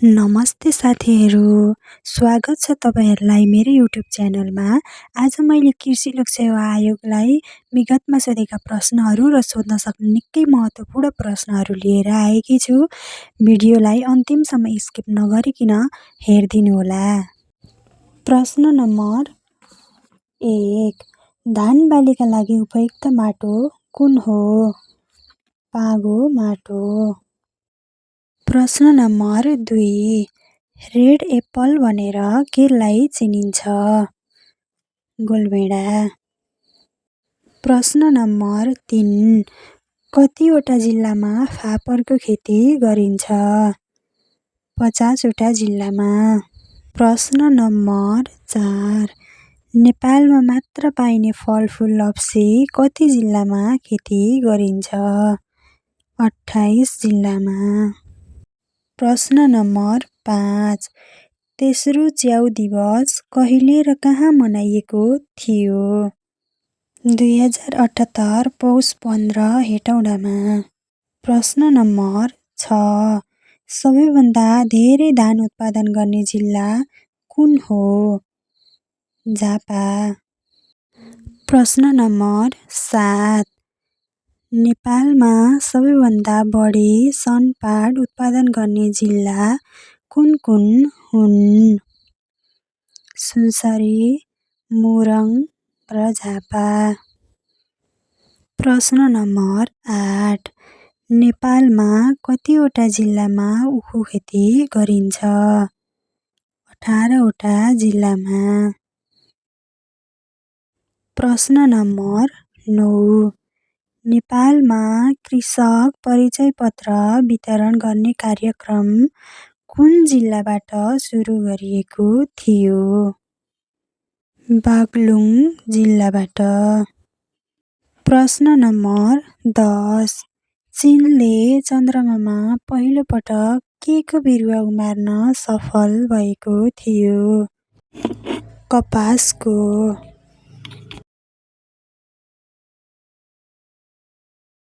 नमस्ते साथीहरू, स्वागत छ तपाईहरुलाई मेरो युट्युब च्यानलमा। आज मैले कृषि लोक सेवा आयोगलाई विगतमा सोधेका प्रश्नहरू र सोध्न सक्ने निकै महत्त्वपूर्ण प्रश्नहरू लिएर आएकी छु। भिडियोलाई अन्तिमसम्म स्किप नगरिकन हेरिदिनुहोला। प्रश्न नम्बर 1, धान बालीका लागि उपयुक्त माटो कुन हो? पागो माटो। प्रश्न नम्बर 2, रेड एप्पल भनेर केलाई चिनिन्छ? गोलभेडा। प्रश्न नम्बर 3, कतिवटा जिल्लामा फापरको खेती गरिन्छ? 50 वटा जिल्लामा। प्रश्न नम्बर 4, नेपालमा मात्र पाइने फलफुल लप्सी कति जिल्लामा खेती गरिन्छ? 28 जिल्लामा। प्रश्न नम्बर 5, तेस्रो च्याउ दिवस कहिले र कहाँ मनाइएको थियो? 2078 पौष 15 हेटौडामा। प्रश्न नम्बर 6, सबैभन्दा धेरै धान उत्पादन गर्ने जिल्ला कुन हो? झापा। प्रश्न नम्बर 7, नेपालमा सबैभन्दा बढी सनपाट उत्पादन गर्ने जिल्ला कुन कुन हुन्? सुनसरी, मोरङ र झापा। प्रश्न नम्बर 8, नेपालमा कतिवटा जिल्लामा उखु खेती गरिन्छ? 18 वटा जिल्लामा। प्रश्न नम्बर 9, नेपालमा कृषक परिचय पत्र वितरण गर्ने कार्यक्रम कुन जिल्लाबाट सुरु गरिएको थियो? बागलुङ जिल्लाबाट। प्रश्न नम्बर 10, चीनले चन्द्रमामा पहिलो पटक केको बिरुवा उमार्न सफल भएको थियो? कपासको।